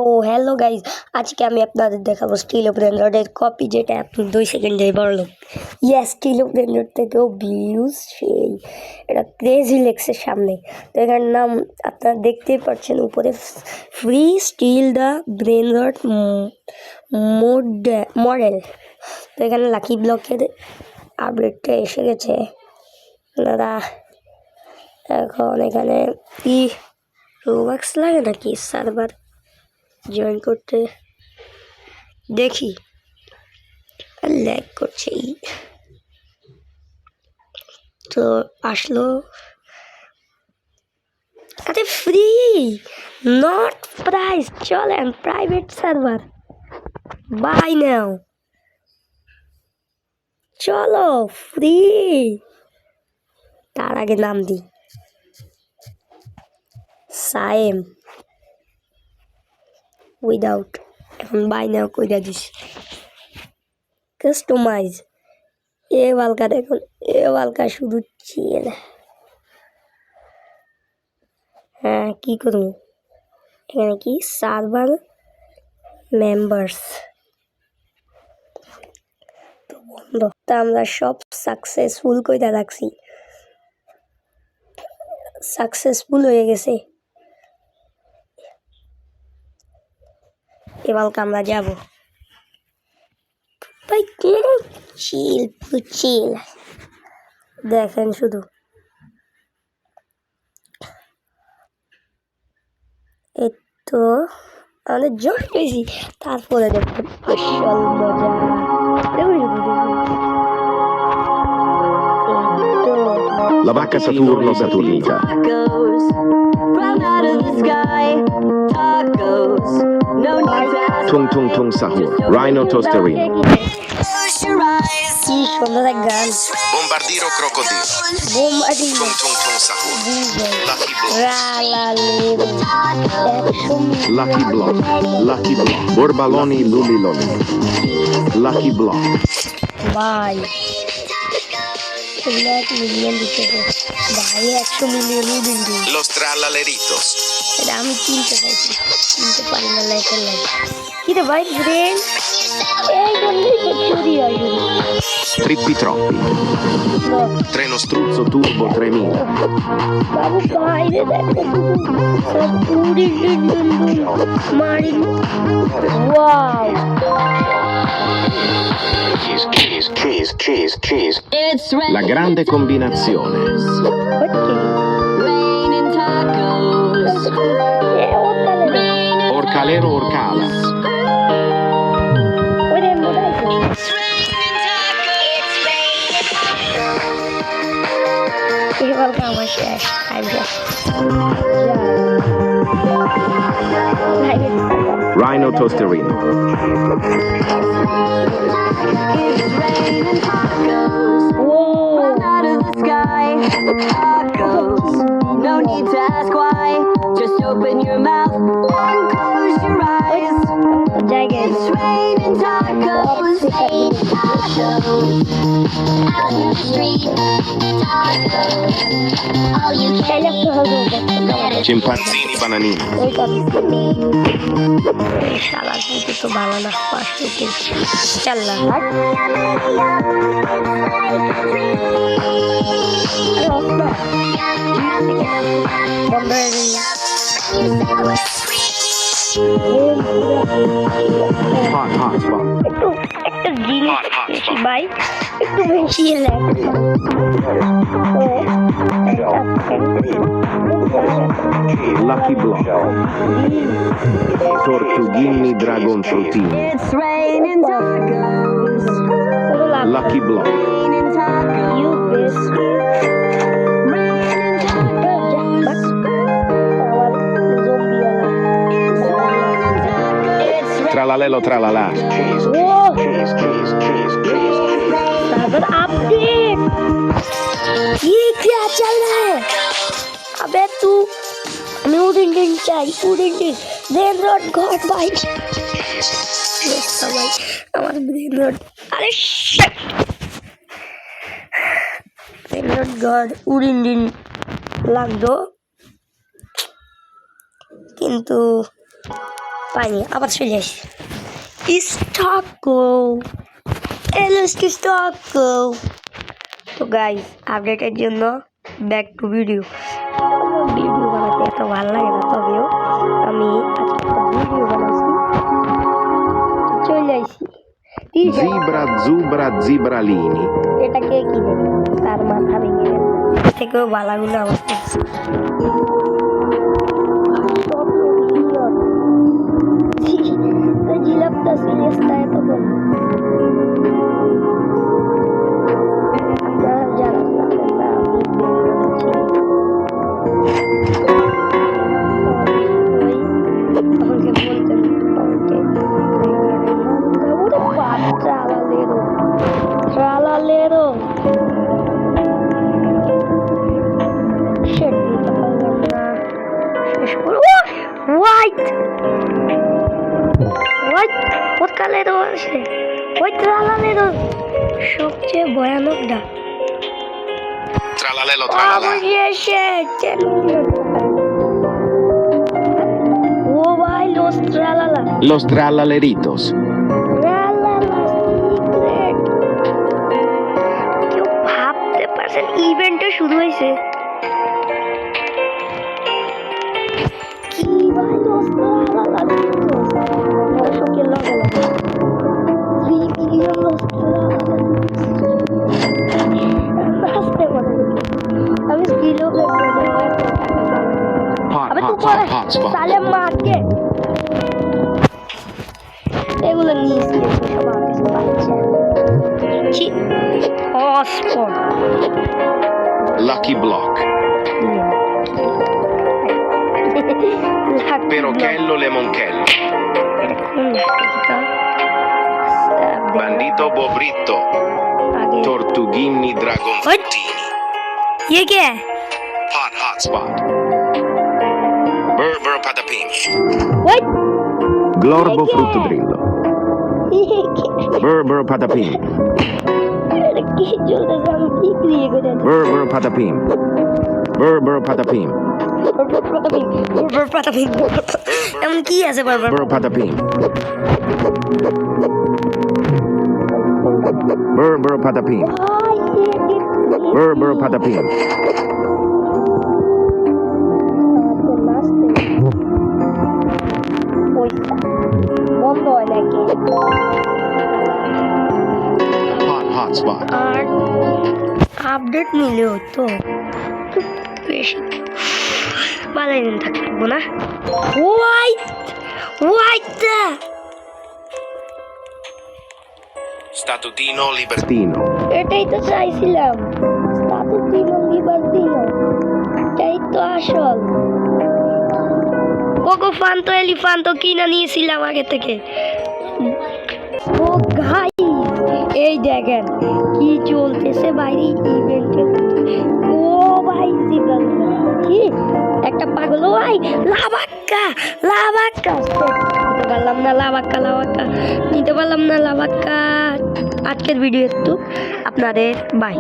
ও hello guys, আজকে আমি আপনাদের দেখাবো স্টিল অফ রেনরডের কপি, যেটা আপনি 2 সেকেন্ডে বললো। ইয়েস, স্টিল অফ রেনরড থেকেও ভিউজ সেই, এটা ক্রেজি লেক্সের সামনে। তো এটার নাম আপনারা দেখতেই পাচ্ছেন উপরে, ফ্রি স্টিল দ্য ব্রেনরড মডেল। তো এখানে লাকি ব্লকের আপডেটটা এসে গেছে। আপনারা এখন এখানে কি রোবাক্স লাগে নাকি সার্ভার জয়েন করতে? দেখি, ল্যাগ করছে। তো আসলো, আরে ফ্রি, নট প্রাইস। চলেন প্রাইভেট সার্ভার, বাই নাও, চলো ফ্রি। তার আগে নাম দিই সায়েম উইদাউট, এখন বাই নাও কইরা দিস। কাস্টমাইজ এ বালকা, দেখুন এ বালকা শুধু চিল। হ্যাঁ, কি করবো এখানে? কি সার্ভার মেম্বার্স তো বন্ধ। তা আমরা সব সাকসেসফুল কইরা রাখছি, সাকসেসফুল হয়ে গেছে। এবার আমরা যাব ভাই, কোন চিল চিল। দেখেন শুধু, এই তো আমাদের জয় পেয়েছি। তারপরে দেখুন আসল মজা, La vacca Saturno Saturnita. Tung Tung Tung Sahur. Rhino Tosterino. কি সুন্দর এক গান। Bombardiro Crocodilo. Bombardiro. Tung Tung Tung Sahur. Lucky Block. Lucky Block. Lucky Block. Borbaloni Luliloni. Lucky Block. ভাই 1 মিলিয়ন দিতে ভাই, 100 মিলিয়নই দিন। Los Trallaleritos. এটা আমি কিনতে চাইছি, কিনতে পারি না লাইফের লাইফ। কি রে ভাই, ব্রেন এই বললেই তো চুরি হয় শুধু। Trippi Troppi. Treno Struzzo Turbo 3000. বাবু বাইরে দেখো শুধু সব উড়ি মারি। Wow, Cheese. La grande combinazione. Orcalero Orcala. Rhino Tosterino. No need to ask why. Just open your mouth and close your eyes. It's raining tacos. Out in the street, tacos. All you can eat. Cimpanzini Bananini. শালা কিন্তু তো ভালো না, পাঁচশো চল না বন্ধ হয়ে গেল। Hot spot. একটু একটা জিনিস ভাই, একটু বেশি Lucky Block. Tortughini Dragon Fruitini. It's raining tacos. Lucky Block. Raining tacos. You biscuit. Raining tacos. Tralalelo tralala. Cheese. Sagar update, ये क्या चल रहा है? अबे तू उड़िंडिन चाहिए, उड़िंडिन ब्रेन रॉट गॉड भाई। भाई हमारे ब्रेन रॉट, अरे शिट, ब्रेन रॉट गॉड उड़िंडिन लाग दो, किंतु পাইনি, আবার চলে আসি স্টকো এলএসটি স্টকো। তো গাইস আপডেটের জন্য ব্যাক টু ভিডিও বানাতে এত ভালো লাগে না, তবেও আমি আজকে একটা ভিডিও বানাইছি, চলে আসি। Zebra, zubra, zibralini. এটা কে কিনে তার মাথা ভেঙে গেল, এর থেকেও বালাগুলো আমার কাছে। জিলাপটা সিরিয়াসটা এত কম। আপনারা যারা জানেন না আমি আমাকে বলতেন ট্রালালেরো শেট দিতে পারলাম না, শেষ করে হোয়াইট হোয়াইট কালেরও আছে, ওই ট্রালালেরো সবচেয়ে ভয়ানক ডাক। Tralalelo, tralala. ও ভাই লোস ট্রালালা Los tralaleritos. কেউ ভাবতে পারছেন ইভেন্টটা শুরু হয়েছে কি ভাই লোস ট্রালালা দর্শকের লগে লগে 3 মিলিয়ন লোস ট্রালালা নাচতে মনে করি আমি স্কিলও দেখতে Hot, আবে তুই hot, পরে hot, hot spot. সালে মারকে এগুলো নিয়েছি সব আমার কাছে পাচ্ছে ছি hotspot Lucky block. Perochello, lemonchello. Bandito bobritto. आगे Tortughini, dragonfruttini. ये क्या है Hot spot. Burr, patapim. What? Glorbo fruttodrillo. ये क्या Burr, patapim. है की चलते हम की क्रिए को जाते Burr, patapim. Burr, patapim. প্রতাপী এমন কি আছে বারবার Burr, patapim. Burr, patapim. Burr, patapim. বন্ধ হয় নাকি Hot spot. আর আপডেট নিলে হতো বেশি ভালো দিন থাকবো না হোয়াইট Statutino libertino. এটাই তো চাইছিলাম স্টাতুটিনো লিবার্টিনো এটাই তো আসল কোকো ফান্তো এলিফান্তো কিনা নিয়েছিলাম আগে থেকে ও গাইস এই দেখেন কি চলতেছে বাইরে ইভেন্টে ও ভাই জিগাল কি একটা পাগল ভাই লাভাক্কা নিতে পারলাম না লাভাক্কা নিতে পারলাম না লাভাক্কা। আজকের ভিডিও একটু আপনাদের বাই।